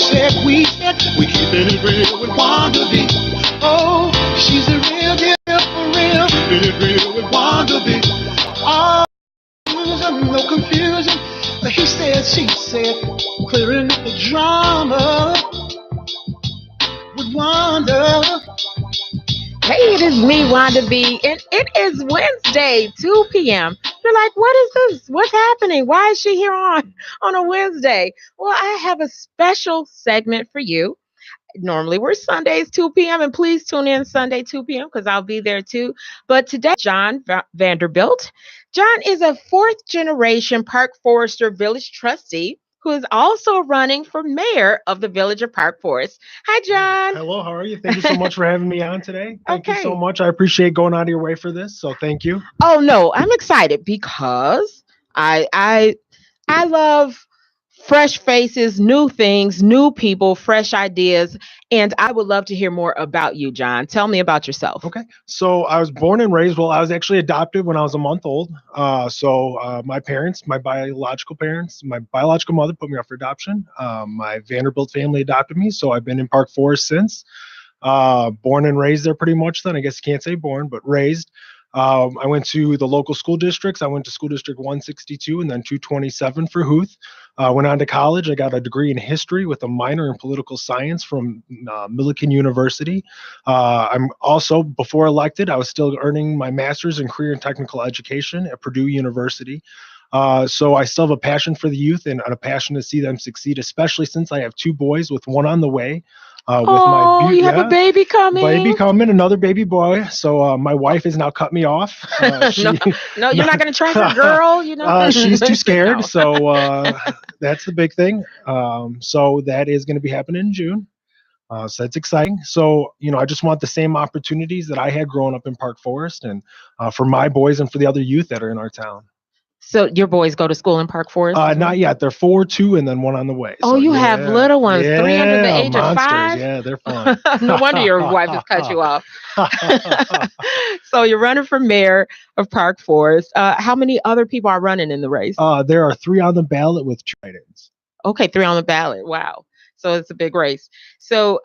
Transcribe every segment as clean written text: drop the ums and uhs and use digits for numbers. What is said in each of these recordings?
said we keeping it real with Wanda B. Oh, she's a real deal for real. Keeping it real with Wanda B. Oh, no confusion. He said, she said, clearing up the drama with Wanda. Hey, it is me, Wanda B, and it is Wednesday, 2 p.m. You're like, what is this? What's happening? Why is she here on a Wednesday? Well, I have a special segment for you. Normally we're Sundays 2 p.m. and please tune in Sunday 2 p.m. because I'll be there too. But today, John Vanderbilt. John is a fourth generation Park Forester Village trustee who is also running for mayor of the Village of Park Forest. Hi, John. Hello, how are you? Thank you so much for having me on today. Thank you Okay. so much. I appreciate going out of your way for this. So thank you. Oh no, I'm excited because I love fresh faces, new things, new people, fresh ideas, and I would love to hear more about you, John. Tell me about yourself. Okay. So I was born and raised, I was actually adopted when I was a month old. My parents, my biological mother put me up for adoption. My Vanderbilt family adopted me. So I've been in Park Forest since. Born and raised there pretty much then. I guess you can't say born, but raised. I went to the local school districts. I went to school district 162 and then 227 for Huth. Went on to college. I got a degree in history with a minor in political science from Millikan University. I'm also, before elected, I was still earning my master's in career and technical education at Purdue University. So I still have a passion for the youth and a passion to see them succeed, especially since I have two boys with one on the way. You have a baby coming? Another baby boy. So my wife has now cut me off. No, you're not going to try for a girl, She's too scared. No. So that's the big thing. So that is going to be happening in June. So that's exciting. So, I just want the same opportunities that I had growing up in Park Forest and for my boys and for the other youth that are in our town. So your boys go to school in Park Forest? Not yet. They're 4, 2, and then one on the way. Oh, you have little ones, 3 under the age monsters. of 5? Yeah, they're fun. No wonder your wife has cut you off. So you're running for mayor of Park Forest. How many other people are running in the race? There are 3 on the ballot with 2 write-ins. Okay, 3 on the ballot. Wow. So it's a big race. So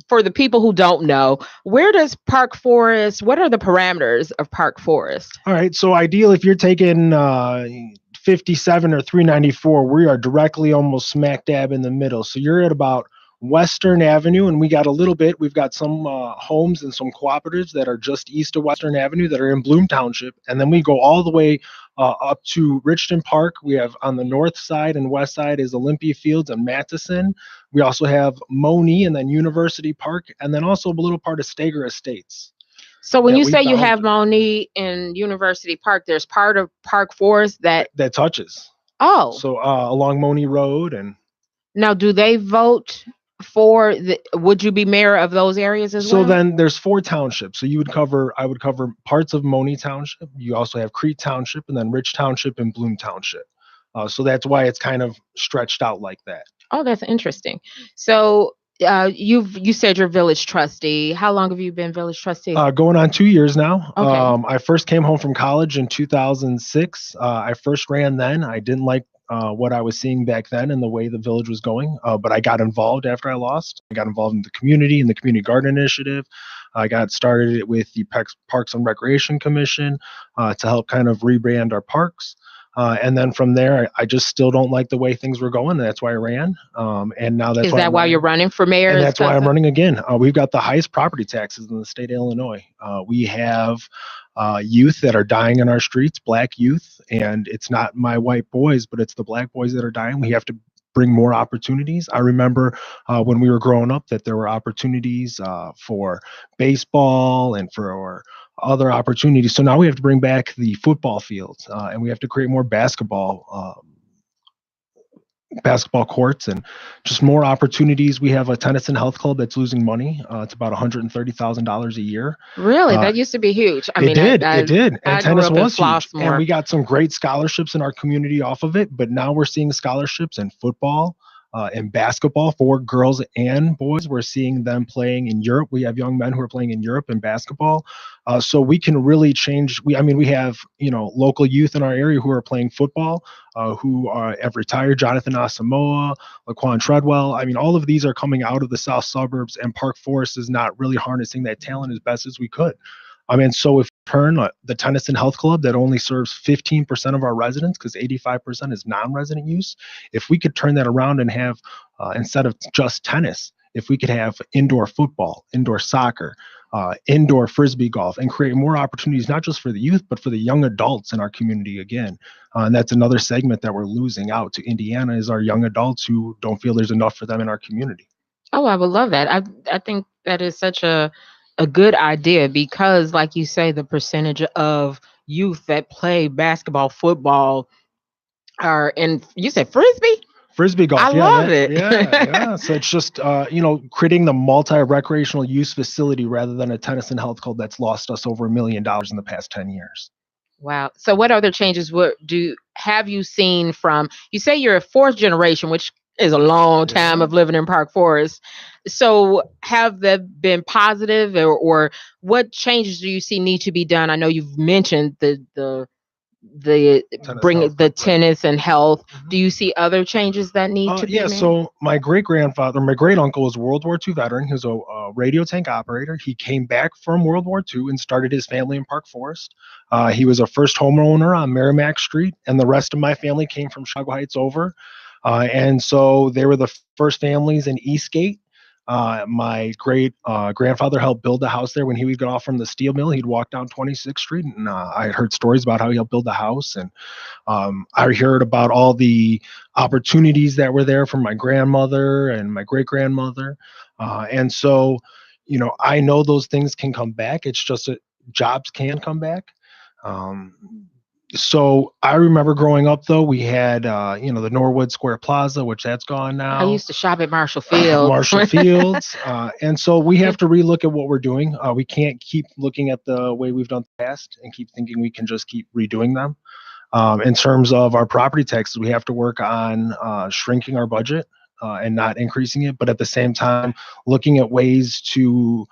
for the people who don't know, where does Park Forest, what are the parameters of Park Forest? All right. So ideal, if you're taking 57 or 394, we are directly almost smack dab in the middle. So you're at about Western Avenue, and we've got some homes and some cooperatives that are just east of Western Avenue that are in Bloom Township. And then we go all the way up to Richton Park. We have on the north side and west side is Olympia Fields and Matheson. We also have Money and then University Park, and then also a little part of Stager Estates. So when you say you have Money and University Park, there's part of Park Forest that touches. Oh. So along Money Road. And now, do they vote for would you be mayor of those areas as well? So then there's 4 townships. So I would cover parts of Money Township. You also have Crete Township and then Rich Township and Bloom Township. So that's why it's kind of stretched out like that. Oh, that's interesting. So you said you're village trustee. How long have you been village trustee? Going on 2 years now. Okay. I first came home from college in 2006. I first ran then. I didn't like what I was seeing back then and the way the village was going. But I got involved after I lost. I got involved in the community and the Community Garden Initiative. I got started with the Parks and Recreation Commission to help kind of rebrand our parks. And then from there, I just still don't like the way things were going. That's why I ran. And now that's why you're running for mayor? And that's why I'm running again. We've got the highest property taxes in the state of Illinois. We have youth that are dying in our streets, Black youth, and it's not my white boys, but it's the Black boys that are dying. We have to bring more opportunities. I remember when we were growing up that there were opportunities for baseball and for other opportunities. So now we have to bring back the football fields and we have to create more basketball courts and just more opportunities. We have a tennis and health club that's losing money. It's about $130,000 a year. Really? That used to be huge. It did. And tennis was huge. More. And we got some great scholarships in our community off of it. But now we're seeing scholarships in football, in basketball for girls and boys. We're seeing them playing in Europe. We have young men who are playing in Europe in basketball. So we can really change. We have, local youth in our area who are playing football, who have retired. Jonathan Asamoah, Laquan Treadwell. I mean, all of these are coming out of the south suburbs, and Park Forest is not really harnessing that talent as best as we could. So if we turn the Tennyson Health Club that only serves 15% of our residents, because 85% is non-resident use, if we could turn that around and have, instead of just tennis, if we could have indoor football, indoor soccer, indoor frisbee golf, and create more opportunities, not just for the youth, but for the young adults in our community again. And that's another segment that we're losing out to Indiana, is our young adults who don't feel there's enough for them in our community. Oh, I would love that. I think that is such a good idea because, like you say, the percentage of youth that play basketball, football are in. You said frisbee. Frisbee golf, I yeah, love it. yeah. So it's just, creating the multi-recreational use facility rather than a Tennyson Health Club that's lost us over $1 million in the past 10 years. Wow. So, what other changes have you seen from? You say you're a fourth generation, which is a long time of living in Park Forest. So, have they been positive, or what changes do you see need to be done? I know you've mentioned the tennis and health. Do you see other changes that need to be made? So my great uncle was a World War II veteran. He was a radio tank operator. He came back from World War II and started his family in Park Forest. He was a first homeowner on Merrimack Street, and the rest of my family came from Chicago Heights over. And so they were the first families in Eastgate. My great grandfather helped build the house there. When he would get off from the steel mill, he'd walk down 26th Street, and I had heard stories about how he helped build the house. And I heard about all the opportunities that were there from my grandmother and my great grandmother. And so, I know those things can come back. It's just that jobs can come back. So I remember growing up, though, we had, the Norwood Square Plaza, which that's gone now. I used to shop at Marshall Fields. And so we have to relook at what we're doing. We can't keep looking at the way we've done the past and keep thinking we can just keep redoing them. In terms of our property taxes, we have to work on shrinking our budget and not increasing it, but at the same time, looking at ways to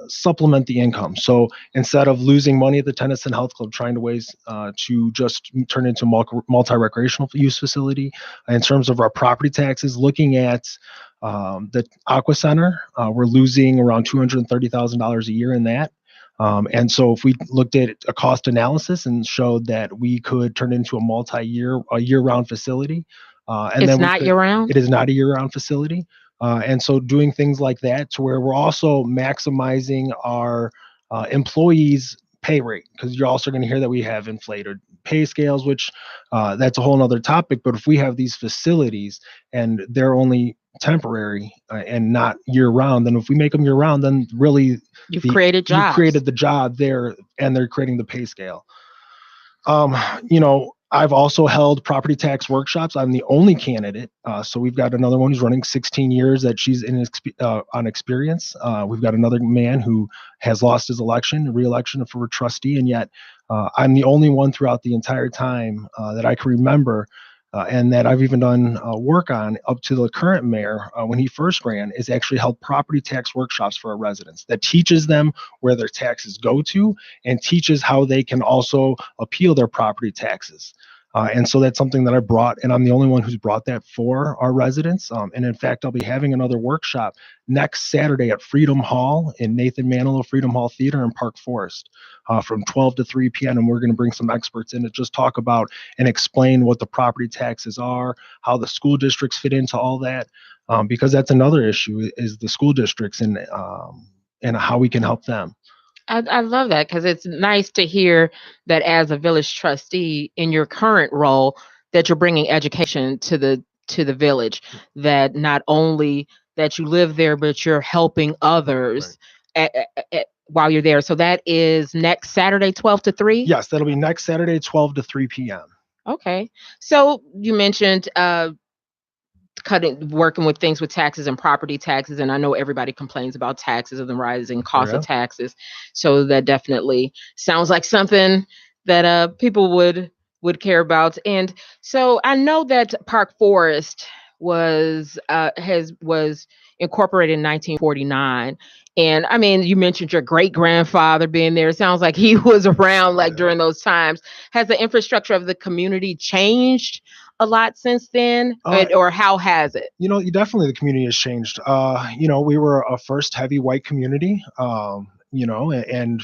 supplement the income. So instead of losing money at the Tennyson Health Club, trying to ways to just turn into multi-recreational use facility. In terms of our property taxes, looking at the Aqua Center, we're losing around $230,000 a year in that. And so if we looked at a cost analysis and showed that we could turn into a year-round facility. It's not year-round? It is not a year-round facility. And so doing things like that to where we're also maximizing our employees' pay rate, because you're also going to hear that we have inflated pay scales, which that's a whole nother topic. But if we have these facilities and they're only temporary and not year round, then if we make them year round, then really you've created jobs. You've created the job there, and they're creating the pay scale. I've also held property tax workshops. I'm the only candidate. So we've got another one who's running 16 years that she's on experience. We've got another man who has lost his re-election for a trustee. And yet I'm the only one throughout the entire time that I can remember and that I've even done work on up to the current mayor when he first ran, is actually held property tax workshops for our residents that teaches them where their taxes go to and teaches how they can also appeal their property taxes. And so that's something that I brought, and I'm the only one who's brought that for our residents. And in fact, I'll be having another workshop next Saturday at Freedom Hall in Nathan Manilow Freedom Hall Theater in Park Forest from 12 to 3 p.m. And we're going to bring some experts in to just talk about and explain what the property taxes are, how the school districts fit into all that, because that's another issue is the school districts and how we can help them. I love that because it's nice to hear that as a village trustee in your current role that you're bringing education to the village, that not only that you live there, but you're helping others while you're there. So that is next Saturday, 12 to 3? Yes, that'll be next Saturday, 12 to 3 p.m. Okay. So you mentioned working with things with taxes and property taxes, and I know everybody complains about taxes and the rising cost of taxes, so that definitely sounds like something that people would care about. And so I know that Park Forest, was incorporated in 1949. And I mean, you mentioned your great grandfather being there. It sounds like he was around like Yeah. during those times. Has the infrastructure of the community changed a lot since then, Uh, or how has it? you definitely, the community has changed. We were a first heavy white community. And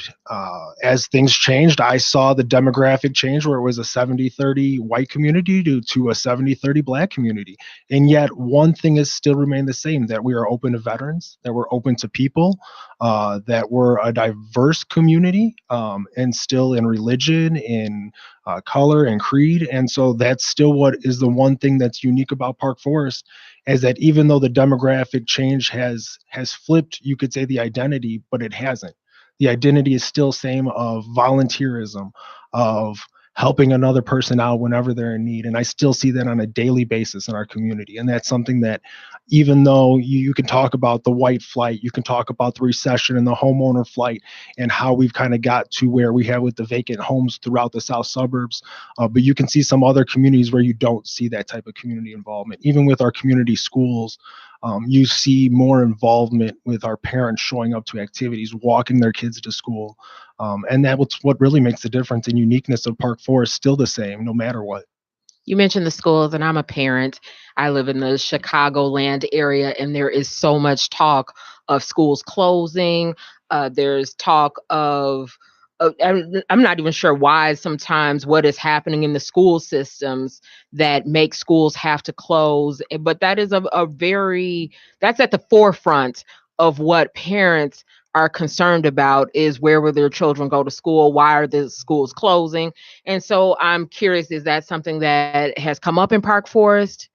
as things changed, I saw the demographic change where it was a 70-30 white community to a 70-30 black community. And yet one thing has still remained the same, that we are open to veterans, that we're open to people, that we're a diverse community, and still in religion, in color and creed. And so that's still what is the one thing that's unique about Park Forest, is that even though the demographic change has flipped, you could say, the identity, but it hasn't. The identity is still same, of volunteerism, of helping another person out whenever they're in need. And I still see that on a daily basis in our community. And that's something that, even though you can talk about the white flight, you can talk about the recession and the homeowner flight, and how we've kind of got to where we have with the vacant homes throughout the south suburbs. But you can see some other communities where you don't see that type of community involvement. Even with our community schools, you see more involvement with our parents showing up to activities, walking their kids to school. And that's what really makes the difference, and uniqueness of Park Forest still the same, no matter what. You mentioned the schools, and I'm a parent. I live in the Chicagoland area, and there is so much talk of schools closing. There's talk of, I'm not even sure why sometimes what is happening in the school systems that make schools have to close. But that is that's at the forefront of what parents are concerned about, is where will their children go to school? Why are the schools closing? And so I'm curious, is that something that has come up in Park Forest?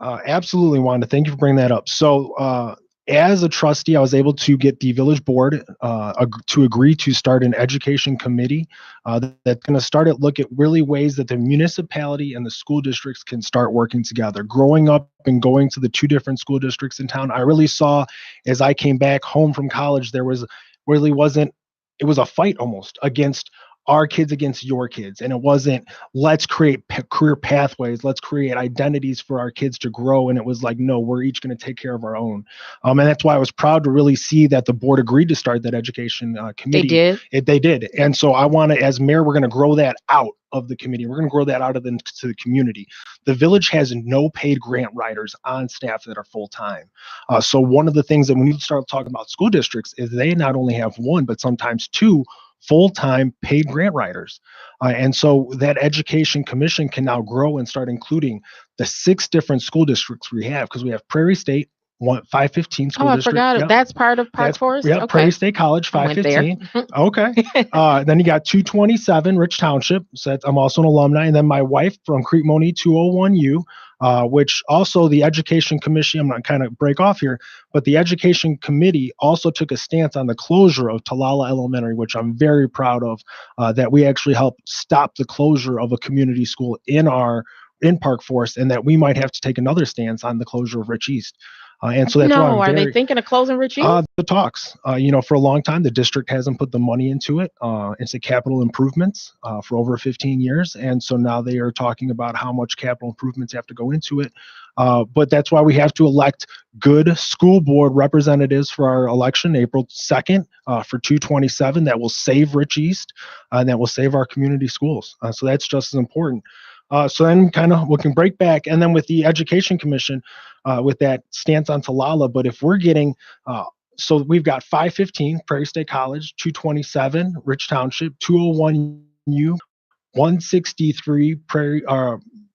Absolutely, Wanda. Thank you for bringing that up. So, as a trustee, I was able to get the village board to agree to start an education committee that's going to start at look at really ways that the municipality and the school districts can start working together. Growing up and going to the two different school districts in town, I really saw, as I came back home from college, there was really wasn't. It was a fight almost against our kids against your kids, and it wasn't, let's create career pathways, let's create identities for our kids to grow. And it was like, no, we're each going to take care of our own. And that's why I was proud to really see that the board agreed to start that education They committee. did. They did. And so I want to, as mayor, we're going to grow that out of the committee. We're going to grow that out of to the community. The village has no paid grant writers on staff that are full time. So one of the things that when you start talking about school districts is they not only have one, but sometimes two full-time paid grant writers. And so that education commission can now grow and start including the 6 different school districts we have, because we have Prairie State, 515 Oh, school I district. forgot it. Yep. That's part of Park That's, Forest? yeah, Okay. Prairie State College, I went there. 515. Okay. Then you got 227 Rich Township. So I'm also an alumni. And then my wife from Crete-Monee, 201U, which also the Education Commission, I'm not kind of break off here, but the Education Committee also took a stance on the closure of Talala Elementary, which I'm very proud of, that we actually helped stop the closure of a community school in Park Forest, and that we might have to take another stance on the closure of Rich East. And so that's why No, I'm are they very, thinking of closing Rich East? the talks, for a long time, the district hasn't put the money into it. It's a capital improvements for over 15 years. And so now they are talking about how much capital improvements have to go into it. But that's why we have to elect good school board representatives for our election, April 2nd, for 227, that will save Rich East, and that will save our community schools. So that's just as important. So then kind of we can break back, and then with the Education Commission, with that stance on Talala. But if we're getting, so we've got 515 Prairie State College, 227 Rich Township, 201U, 163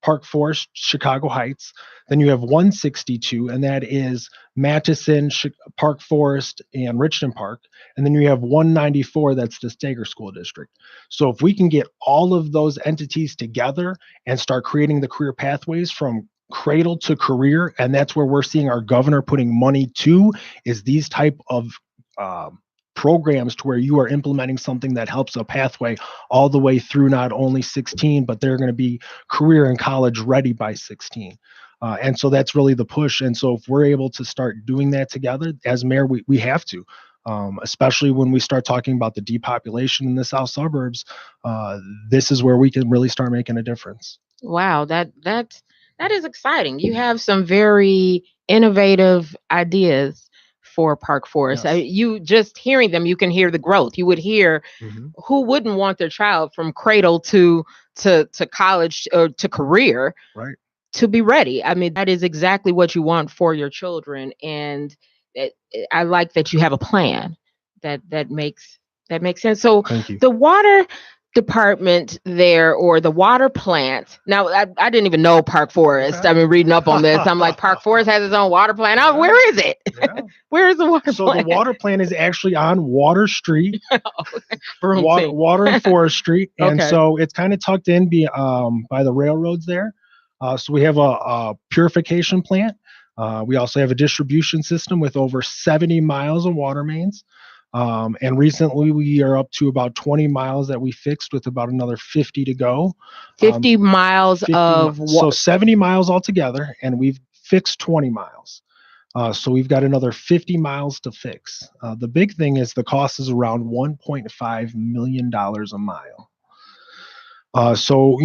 Park Forest, Chicago Heights. Then you have 162, and that is Mattison, Park Forest, and Richmond Park. And then you have 194, that's the Stager School District. So if we can get all of those entities together and start creating the career pathways from cradle to career, and that's where we're seeing our governor putting money to, is these type of programs to where you are implementing something that helps a pathway all the way through not only 16, but they're going to be career and college ready by 16. And so that's really the push. And so if we're able to start doing that together, as mayor, we have to, especially when we start talking about the depopulation in the south suburbs. This is where we can really start making a difference. Wow, That is exciting. You have some very innovative ideas for Park Forest. Yes. You just hearing them, you can hear the growth. You would hear Mhm. who wouldn't want their child from cradle to college or to career Right. to be ready. I mean, that is exactly what you want for your children, and I like that you have a plan that makes sense. So Thank you. the water department there, or the water plant. Now, I didn't even know Park Forest. Okay. I mean, reading up on this, I'm like, Park Forest has its own water plant. Oh, Yeah. where is it? Yeah. Where is the water So the plant? water plant is actually on Water Street, Broomfield. Water and Forest Street, and Okay. so it's kind of tucked in by the railroads there. So we have a purification plant. We also have a distribution system with over 70 miles of water mains. And recently we are up to about 20 miles that we fixed with about another 50 to go. 50 miles 50 of so 70 miles altogether, and we've fixed 20 miles. So we've got another 50 miles to fix. The big thing is the cost is around $1.5 million a mile. So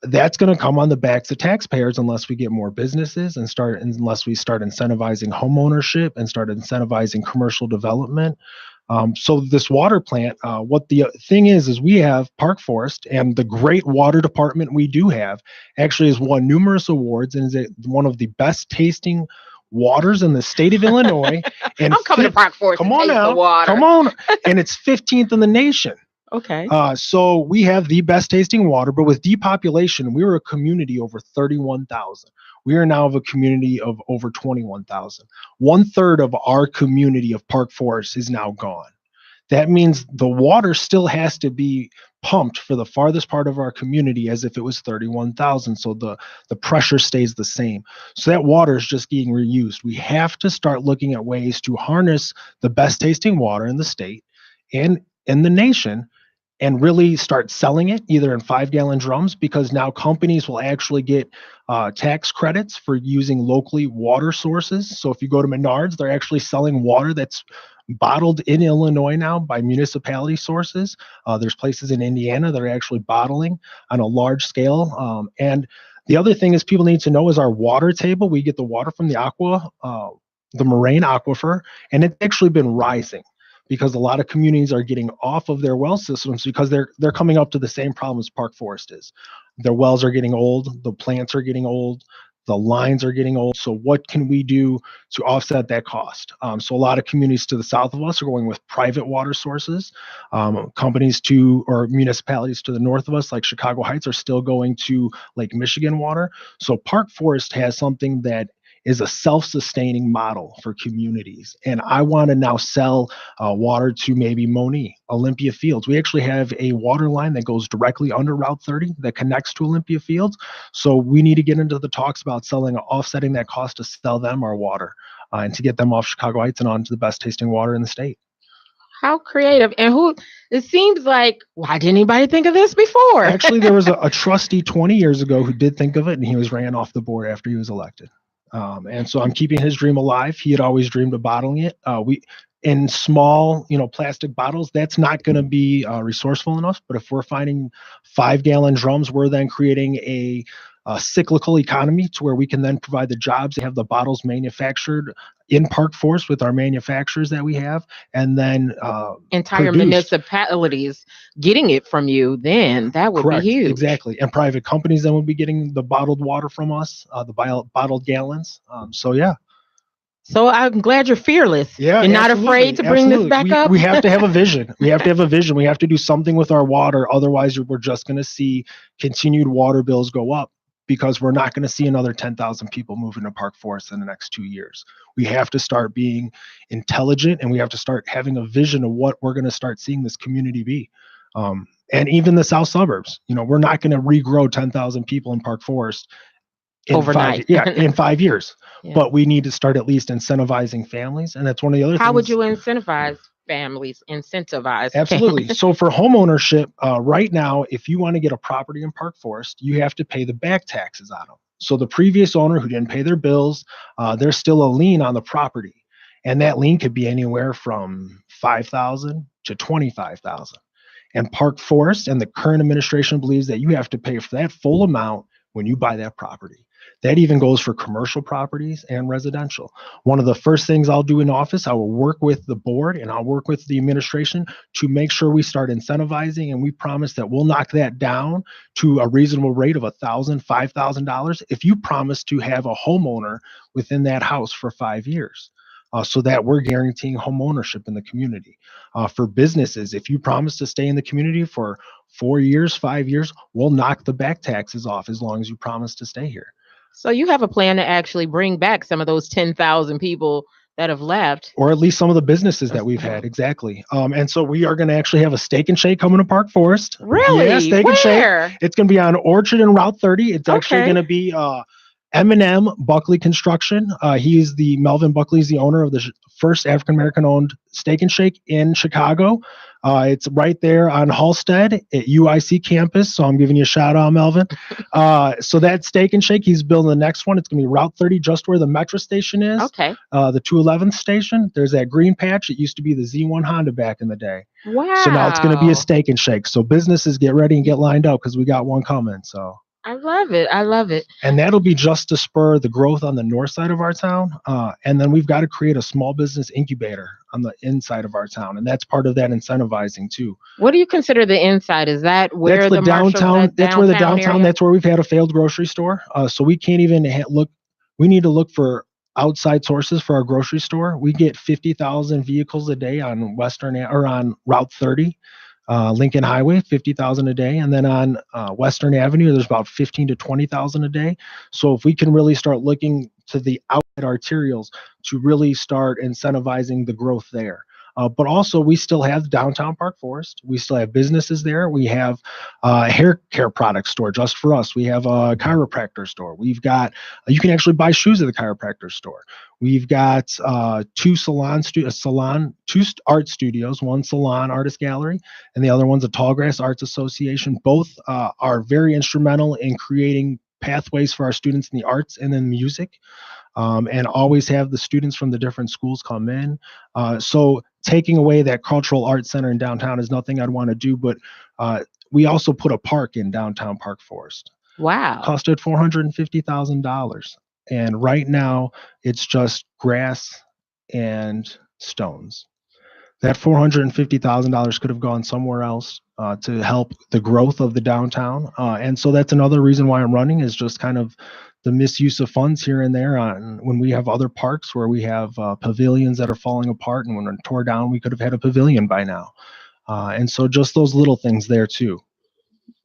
that's going to come on the backs of taxpayers unless we get more businesses unless we start incentivizing home ownership and start incentivizing commercial development. So this water plant, what the thing is we have Park Forest, and the great water department we do have actually has won numerous awards and is one of the best tasting waters in the state of Illinois. And I'm coming to Park Forest come to on taste now, the water. come on, and it's 15th in the nation. Okay. So we have the best tasting water, but with depopulation, we were a community over 31,000. We are now of a community of over 21,000. 1/3 of our community of Park Forest is now gone. That means the water still has to be pumped for the farthest part of our community as if it was 31,000. So the pressure stays the same. So that water is just being reused. We have to start looking at ways to harness the best tasting water in the state and in the nation, and really start selling it either in 5-gallon drums, because now companies will actually get tax credits for using locally water sources. So if you go to Menards, they're actually selling water that's bottled in Illinois now by municipality sources. There's places in Indiana that are actually bottling on a large scale. And the other thing is people need to know is our water table. We get the water from the moraine aquifer, and it's actually been rising, because a lot of communities are getting off of their well systems because they're coming up to the same problem as Park Forest is. Their wells are getting old, the plants are getting old, the lines are getting old. So what can we do to offset that cost? So a lot of communities to the south of us are going with private water sources. Companies or municipalities to the north of us, like Chicago Heights, are still going to Lake Michigan water. So Park Forest has something that is a self-sustaining model for communities. And I want to now sell water to maybe Moni, Olympia Fields. We actually have a water line that goes directly under Route 30 that connects to Olympia Fields. So we need to get into the talks about offsetting that cost to sell them our water and to get them off Chicago Heights and onto the best tasting water in the state. How creative. And it seems like, why didn't anybody think of this before? Actually, there was a trustee 20 years ago who did think of it, and he was ran off the board after he was elected. And so I'm keeping his dream alive. He had always dreamed of bottling it. We in small, plastic bottles, that's not going to be resourceful enough. But if we're finding 5-gallon drums, we're then creating a cyclical economy to where we can then provide the jobs to have the bottles manufactured in Park Forest with our manufacturers that we have, and then entire produced. municipalities getting it from you, then that would Correct, be huge. exactly. And private companies then would be getting the bottled water from us, the bottled gallons. So yeah. So I'm glad you're fearless. Yeah, you're not afraid to bring this back up. We have to have a vision. We have to have a vision. We have to do something with our water. Otherwise, we're just going to see continued water bills go up, because we're not going to see another 10,000 people moving to Park Forest in the next 2 years. We have to start being intelligent, and we have to start having a vision of what we're going to start seeing this community be. And even the south suburbs, we're not going to regrow 10,000 people in Park Forest overnight. in 5 years. Yeah. But we need to start at least incentivizing families. And that's one of the other things. How would you incentivize families? Absolutely. So for home ownership, right now, if you want to get a property in Park Forest, you have to pay the back taxes on them. So the previous owner who didn't pay their bills, there's still a lien on the property. And that lien could be anywhere from $5,000 to $25,000. And Park Forest and the current administration believes that you have to pay for that full amount when you buy that property. That even goes for commercial properties and residential. One of the first things I'll do in office, I will work with the board and I'll work with the administration to make sure we start incentivizing, and we promise that we'll knock that down to a reasonable rate of $1,000, $5,000 if you promise to have a homeowner within that house for 5 years. So that we're guaranteeing home ownership in the community. For businesses, if you promise to stay in the community for 4 years, 5 years, we'll knock the back taxes off as long as you promise to stay here. So you have a plan to actually bring back some of those 10,000 people that have left. Or at least some of the businesses that we've had, exactly. And so we are going to actually have a Steak and Shake coming to Park Forest. Really? Yeah, Steak and Where? Shake. It's going to be on Orchard and Route 30. It's actually going to be M&M Buckley Construction. Melvin Buckley is the owner of the first African-American owned Steak and Shake in Chicago. It's right there on Halstead at UIC campus. So I'm giving you a shout out, Melvin. So that Steak and Shake, he's building the next one. It's going to be Route 30, just where the metro station is. Okay. The 211th station. There's that green patch. It used to be the Z1 Honda back in the day. Wow. So now it's going to be a Steak and Shake. So businesses get ready and get lined up because we got one coming. So I love it. I love it. And that'll be just to spur the growth on the north side of our town. And then we've got to create a small business incubator on the inside of our town. And that's part of that incentivizing too. What do you consider the inside? Is that where that's the downtown? That's where the downtown, area? That's where we've had a failed grocery store. So we can't even look. We need to look for outside sources for our grocery store. We get 50,000 vehicles a day on on Route 30. Lincoln Highway, 50,000 a day. And then on Western Avenue, there's about 15 to 20,000 a day. So if we can really start looking to the outside arterials to really start incentivizing the growth there. But also, we still have downtown Park Forest. We still have businesses there. We have a hair care product store just for us. We have a chiropractor store. We've got, you can actually buy shoes at the chiropractor store. We've got two art studios, one salon artist gallery, and the other one's a Tallgrass Arts Association. Both are very instrumental in creating pathways for our students in the arts and in music. And always have the students from the different schools come in. So taking away that cultural arts center in downtown is nothing I'd want to do, but we also put a park in downtown Park Forest. Wow. Costed $450,000. And right now it's just grass and stones. That $450,000 could have gone somewhere else to help the growth of the downtown. And so that's another reason why I'm running, is just kind of the misuse of funds here and there on when we have other parks where we have pavilions that are falling apart, and when they're tore down, we could have had a pavilion by now. And so just those little things there too.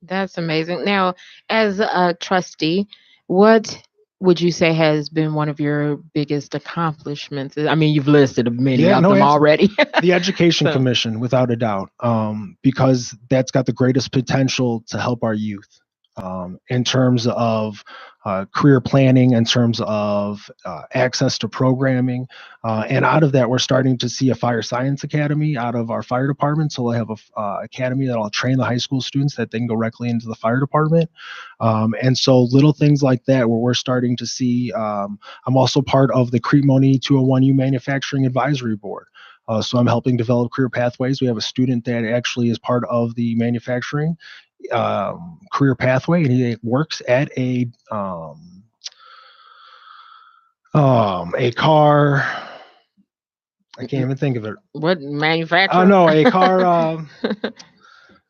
That's amazing. Now, as a trustee, what would you say has been one of your biggest accomplishments? I mean, you've listed many of them already. The Education Commission, without a doubt, because that's got the greatest potential to help our youth in terms of career planning, in terms of access to programming. And out of that, we're starting to see a fire science academy out of our fire department. So we'll have a academy that'll train the high school students that then go directly into the fire department. And so little things like that, where we're starting to see, I'm also part of the Crete-Monee 201U Manufacturing Advisory Board. So I'm helping develop career pathways. We have a student that actually is part of the manufacturing career pathway, and he works at a car. I can't even think of it. What manufacturer? Oh no, a car.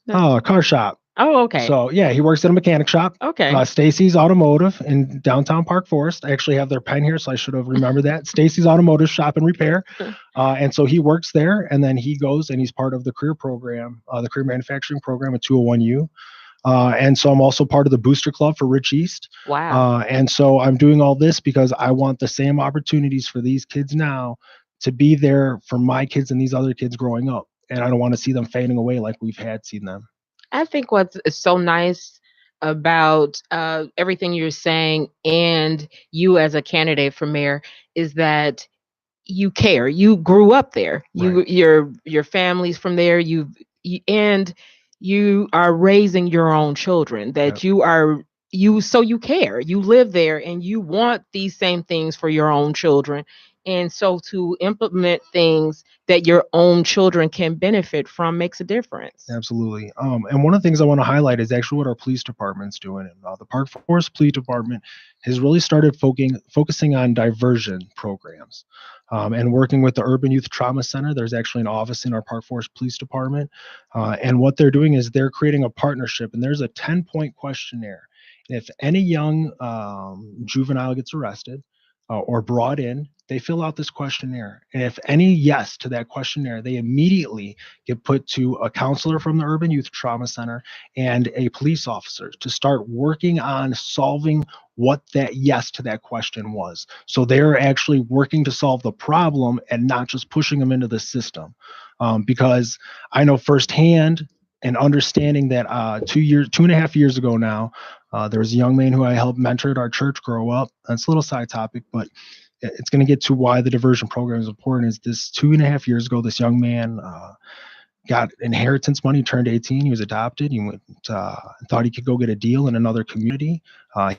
A car shop. Oh, okay. So yeah, he works at a mechanic shop. Okay. Stacy's Automotive in downtown Park Forest. I actually have their pen here, so I should have remembered that. Stacy's Automotive Shop and Repair. And so he works there, and then he goes and he's part of the career program, the career manufacturing program at 201U. And so I'm also part of the Booster Club for Rich East. Wow. And so I'm doing all this because I want the same opportunities for these kids now to be there for my kids and these other kids growing up. And I don't want to see them fading away like we've had seen them. I think what's so nice about everything you're saying and you as a candidate for mayor is that you care. You grew up there. Right. Your family's from there. And you are raising your own children. That Yep. So you care. You live there, and you want these same things for your own children. And so to implement things that your own children can benefit from makes a difference. Absolutely. And one of the things I want to highlight is actually what our police department's doing. And, the Park Forest Police Department has really started focusing on diversion programs, and working with the Urban Youth Trauma Center. There's actually an office in our Park Forest Police Department. And what they're doing is they're creating a partnership, and there's a 10-point questionnaire. If any young juvenile gets arrested or brought in, they fill out this questionnaire. And if any yes to that questionnaire, they immediately get put to a counselor from the Urban Youth Trauma Center and a police officer to start working on solving what that yes to that question was. So they're actually working to solve the problem and not just pushing them into the system. Because I know firsthand and understanding that 2.5 years ago now, there was a young man who I helped mentor at our church grow up. That's a little side topic, but it's going to get to why the diversion program is important. Is this 2.5 years ago, this young man got inheritance money, turned 18. He was adopted. He went, thought he could go get a deal in another community.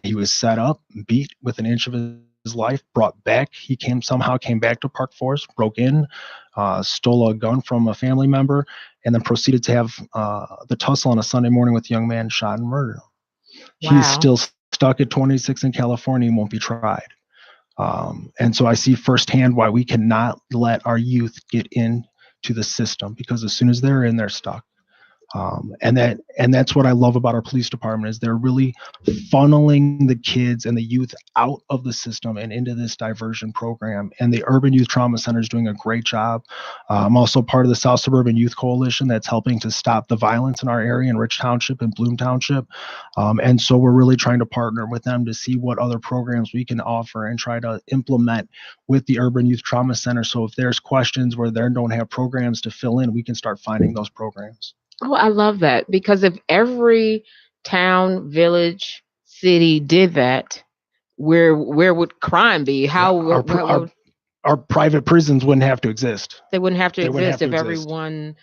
He was set up, beat with an inch of his life, brought back. He somehow came back to Park Forest, broke in, stole a gun from a family member, and then proceeded to have the tussle on a Sunday morning with a young man, shot and murdered. Wow. He's still stuck at 26 in California and won't be tried. And so I see firsthand why we cannot let our youth get into the system, because as soon as they're in, they're stuck. And that's what I love about our police department, is they're really funneling the kids and the youth out of the system and into this diversion program. And the Urban Youth Trauma Center is doing a great job. I'm also part of the South Suburban Youth Coalition that's helping to stop the violence in our area in Rich Township and Bloom Township. And so we're really trying to partner with them to see what other programs we can offer and try to implement with the Urban Youth Trauma Center. So if there's questions where they don't have programs to fill in, we can start finding those programs. Oh, I love that, because if every town, village, city did that, where would crime be? Our private prisons wouldn't have to exist. They wouldn't have to They wouldn't exist have if to exist. everyone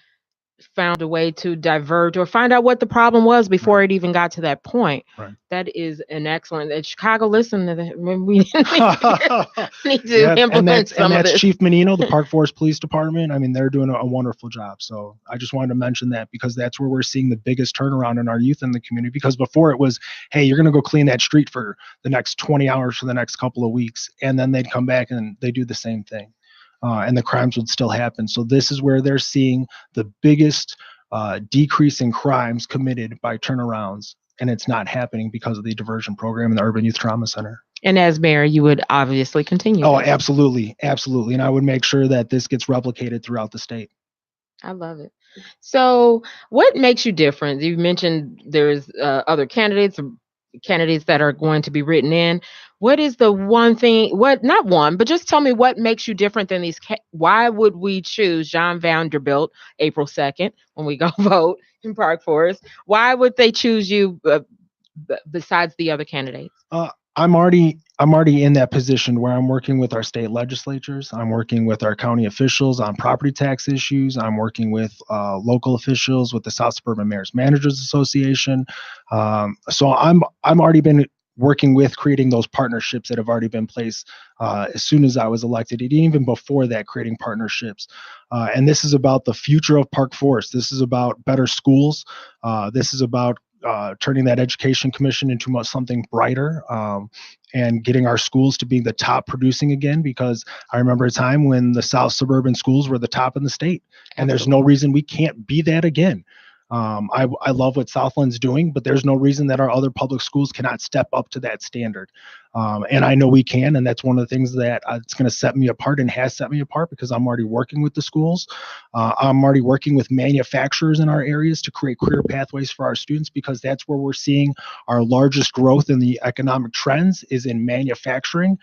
found a way to divert or find out what the problem was before it even got to that point. Right. That is an excellent. Chicago, listen to that. We need to implement and that's some of this. Chief Menino, the Park Forest Police Department. I mean, they're doing a wonderful job. So I just wanted to mention that, because that's where we're seeing the biggest turnaround in our youth in the community. Because before it was, hey, you're going to go clean that street for the next 20 hours for the next couple of weeks. And then they'd come back and they do the same thing. And the crimes would still happen. So this is where they're seeing the biggest decrease in crimes committed by turnarounds. And it's not happening because of the diversion program and the Urban Youth Trauma Center. And as mayor, you would obviously continue. Oh, absolutely. Absolutely. And I would make sure that this gets replicated throughout the state. I love it. So what makes you different? You mentioned there's other candidates that are going to be written in. What is the one thing, not one, but just tell me what makes you different than these. Why would we choose John Vanderbilt April 2nd when we go vote in Park Forest? Why would they choose you besides the other candidates? I'm already in that position where I'm working with our state legislatures. I'm working with our county officials on property tax issues. I'm working with local officials with the South Suburban Mayors Managers Association. So I'm already been working with creating those partnerships that have already been placed as soon as I was elected, and even before that, creating partnerships. And this is about the future of Park Forest. This is about better schools. This is about turning that education commission into something brighter, and getting our schools to be the top producing again, because I remember a time when the South Suburban schools were the top in the state, and there's no reason we can't be that again. I love what Southland's doing, but there's no reason that our other public schools cannot step up to that standard. And I know we can, and that's one of the things that it's going to set me apart and has set me apart, because I'm already working with the schools. I'm already working with manufacturers in our areas to create career pathways for our students, because that's where we're seeing our largest growth in the economic trends is in manufacturing.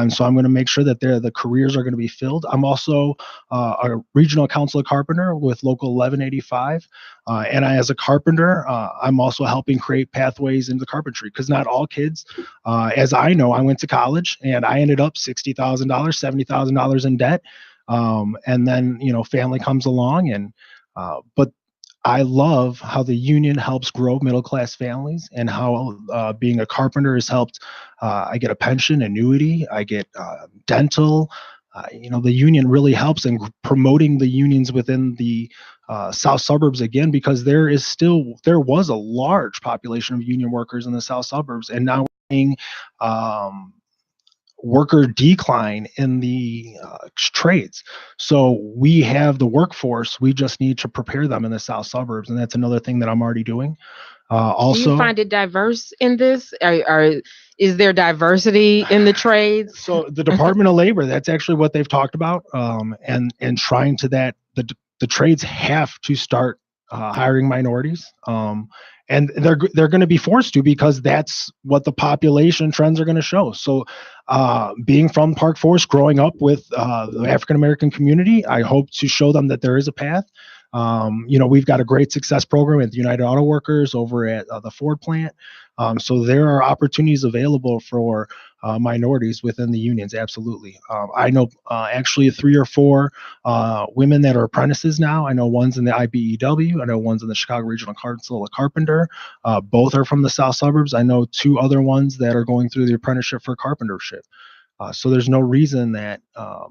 So I'm going to make sure that the careers are going to be filled. I'm also a regional council carpenter with Local 1185. And as a carpenter, I'm also helping create pathways into carpentry, because not all kids, as I know, I went to college and I ended up $60,000, $70,000 in debt. And then, family comes along but I love how the union helps grow middle-class families, and how being a carpenter has helped. I get a pension, annuity, I get dental, The union really helps in promoting the unions within the south suburbs again, because there was a large population of union workers in the south suburbs, and now we're seeing worker decline in the trades. So we have the workforce. We just need to prepare them in the south suburbs, and that's another thing that I'm already doing. Do you find it diverse in this? Is there diversity in the trades? So the Department of Labor, that's actually what they've talked about, and trying to that the trades have to start hiring minorities, and they're going to be forced to, because that's what the population trends are going to show. So, being from Park Forest, growing up with the African American community, I hope to show them that there is a path. We've got a great success program at the United Auto Workers over at the Ford plant. So there are opportunities available for minorities within the unions. Absolutely. I know actually 3 or 4 women that are apprentices now. I know one's in the IBEW. I know one's in the Chicago Regional Council of Carpenter. Both are from the south suburbs. I know 2 other ones that are going through the apprenticeship for carpentership. So there's no reason that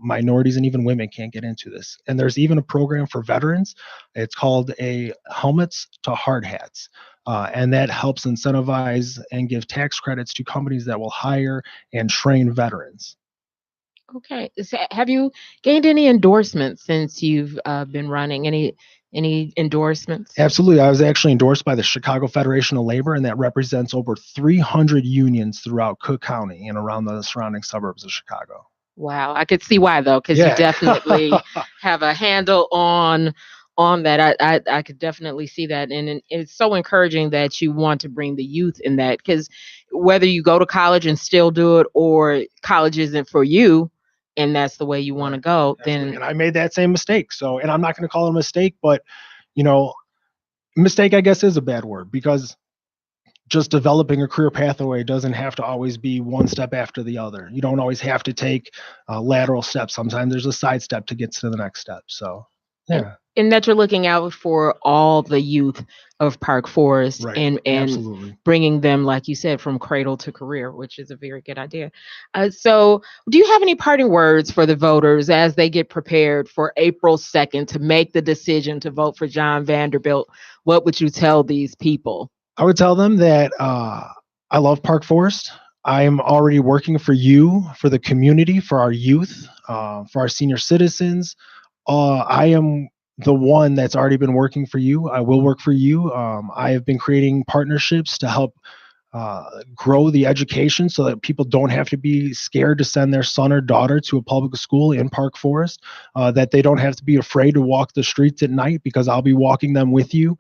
minorities and even women can't get into this. And there's even a program for veterans. It's called a Helmets to Hard Hats. And that helps incentivize and give tax credits to companies that will hire and train veterans. Okay. Have you gained any endorsements since you've been running? Any endorsements? Absolutely. I was actually endorsed by the Chicago Federation of Labor, and that represents over 300 unions throughout Cook County and around the surrounding suburbs of Chicago. Wow. I could see why, though, because you definitely have a handle on that. I could definitely see that. And it's so encouraging that you want to bring the youth in that, because whether you go to college and still do it, or college isn't for you, and that's the way you want to go, then. And I made that same mistake. So, and I'm not going to call it a mistake, but mistake, I guess, is a bad word, because just developing a career pathway doesn't have to always be one step after the other. You don't always have to take lateral steps. Sometimes there's a side step to get to the next step. So, yeah. And that you're looking out for all the youth of Park Forest, and Absolutely. bringing them, like you said, from cradle to career, which is a very good idea. So do you have any parting words for the voters as they get prepared for April 2nd to make the decision to vote for John Vanderbilt? What would you tell these people? I would tell them that I love Park Forest. I am already working for you, for the community, for our youth, for our senior citizens. I am the one that's already been working for you. I will work for you. I have been creating partnerships to help grow the education, so that people don't have to be scared to send their son or daughter to a public school in Park Forest, that they don't have to be afraid to walk the streets at night, because I'll be walking them with you.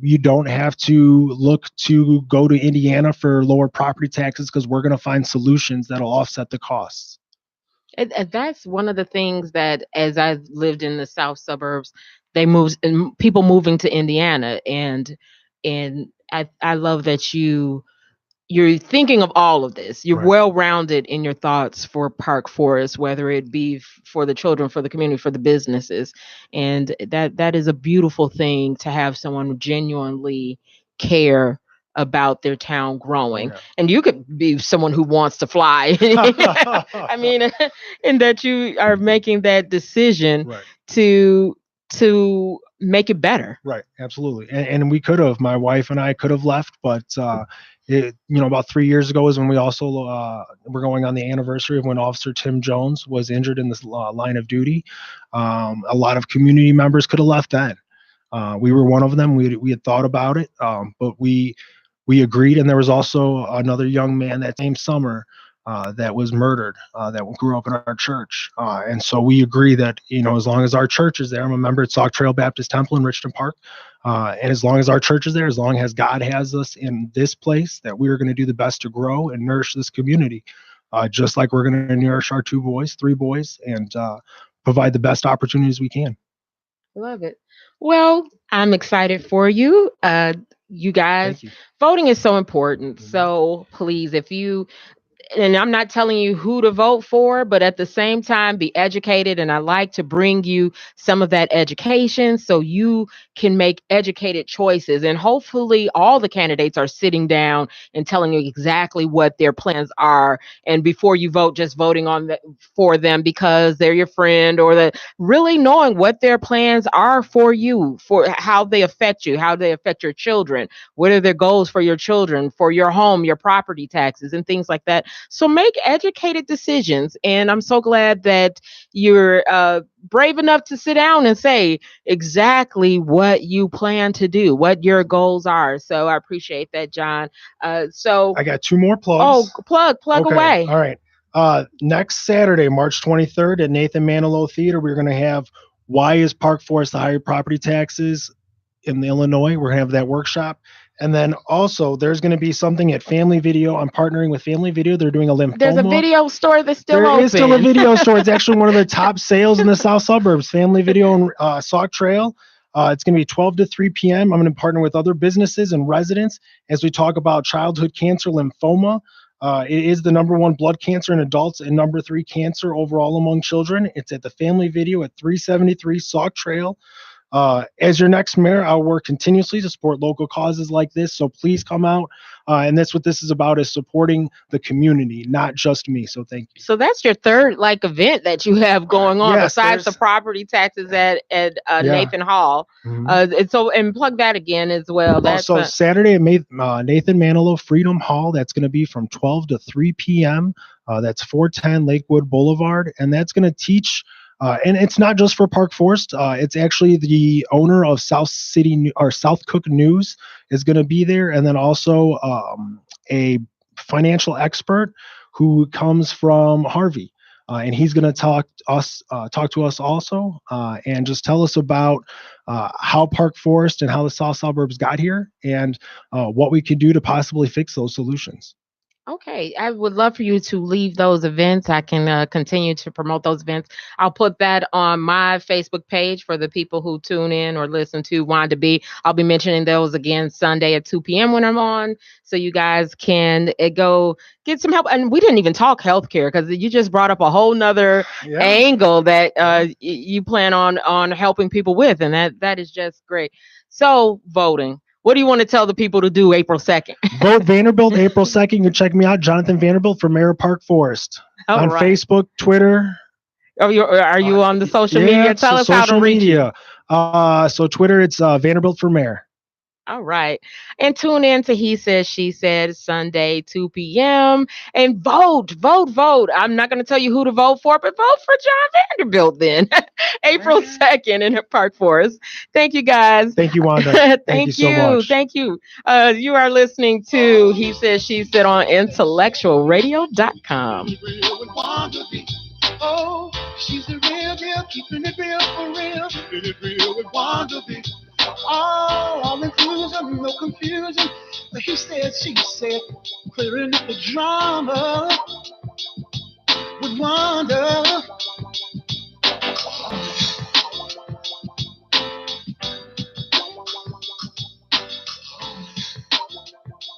You don't have to look to go to Indiana for lower property taxes, because we're going to find solutions that'll offset the costs. And that's one of the things that, as I lived in the south suburbs, people moving to Indiana, and I love that you're thinking of all of this. You're well-rounded in your thoughts for Park Forest, whether it be for the children, for the community, for the businesses, and that is a beautiful thing, to have someone genuinely care about their town growing. And you could be someone who wants to fly. I mean, and that you are making that decision to make it better. Right. Absolutely. And we could have, my wife and I could have left, but about 3 years ago is when we also were going on the anniversary of when Officer Tim Jones was injured in this line of duty. A lot of community members could have left then. We were one of them. We had thought about it, but we agreed. And there was also another young man that same summer that was murdered, that grew up in our church. And so we agree that, as long as our church is there, I'm a member at Sauk Trail Baptist Temple in Richton Park. And as long as our church is there, as long as God has us in this place, that we are going to do the best to grow and nourish this community, just like we're going to nourish our 3 boys, and provide the best opportunities we can. Love it. Well, I'm excited for you. You guys, voting is so important. So please, if you and I'm not telling you who to vote for, but at the same time, be educated. And I like to bring you some of that education so you can make educated choices. And hopefully, all the candidates are sitting down and telling you exactly what their plans are. And before you vote, just voting for them because they're your friend, or the really knowing what their plans are for you, for how they affect you, how they affect your children, what are their goals for your children, for your home, your property taxes, and things like that. So make educated decisions. And I'm so glad that you're brave enough to sit down and say exactly what you plan to do, what your goals are. So I appreciate that, John. I got two more Oh, plugs. plug Okay. away. All right. Next Saturday, March 23rd at Nathan Manilow Theater, we're going to have Why is Park Forest the Higher Property Taxes in Illinois? We're going to have that workshop. And then also there's going to be something at Family Video. I'm partnering with Family Video. They're doing a lymphoma. There's a video store that's still There open. is still a video store. It's actually one of the top sales in the South Suburbs. Family Video and Sauk Trail. It's going to be 12 to 3 p.m. I'm going to partner with other businesses and residents as we talk about childhood cancer, lymphoma. It is the number one blood cancer in adults and number 3 cancer overall among children. It's at the Family Video at 373 Sauk Trail. As your next mayor, I'll work continuously to support local causes like this. So please come out. And that's what this is about, is supporting the community, not just me. So thank you. So that's your third event that you have going on, Yes, besides the property taxes at Yeah. Nathan Hall. Mhm. And plug that again as well. That's So Saturday at Nathan Manilow Freedom Hall. That's going to be from 12 to 3 p.m. That's 410 Lakewood Boulevard, and that's going to teach. And it's not just for Park Forest. It's actually the owner of South Cook News is going to be there, and then also a financial expert who comes from Harvey, and he's going to talk to us also, and just tell us about how Park Forest and how the South Suburbs got here, and what we could do to possibly fix those solutions. okay. I would love for you to leave those events. I can continue to promote those events. I'll put that on my Facebook page for the people who tune in or listen to Wanda B. I'll be mentioning those again Sunday at 2 p.m. when I'm on, so you guys can go get some help. And we didn't even talk healthcare, because you just brought up a whole nother angle that you plan on helping people with, and that is just great. So voting. What do you want to tell the people to do April 2nd? Vote Vanderbilt April 2nd. You can check me out, Jonathan Vanderbilt, for Mayor of Park Forest, on Facebook, Twitter. Are you on the social media? Tell us how to reach you. So Twitter, it's Vanderbilt for Mayor. All right. And tune in to He Said, She Said, Sunday, 2 p.m. And vote. I'm not going to tell you who to vote for, but vote for John Vanderbilt then. April 2nd in Park Forest. Thank you, guys. Thank you, Wanda. Thank you so much. Thank you. You are listening to He Said, She Said on IntellectualRadio.com. Oh, she's the real deal, keeping it real for real, keeping it real with Wanda B. All inclusion, no confusion. But he said, she said, clearing up the drama with Wanda.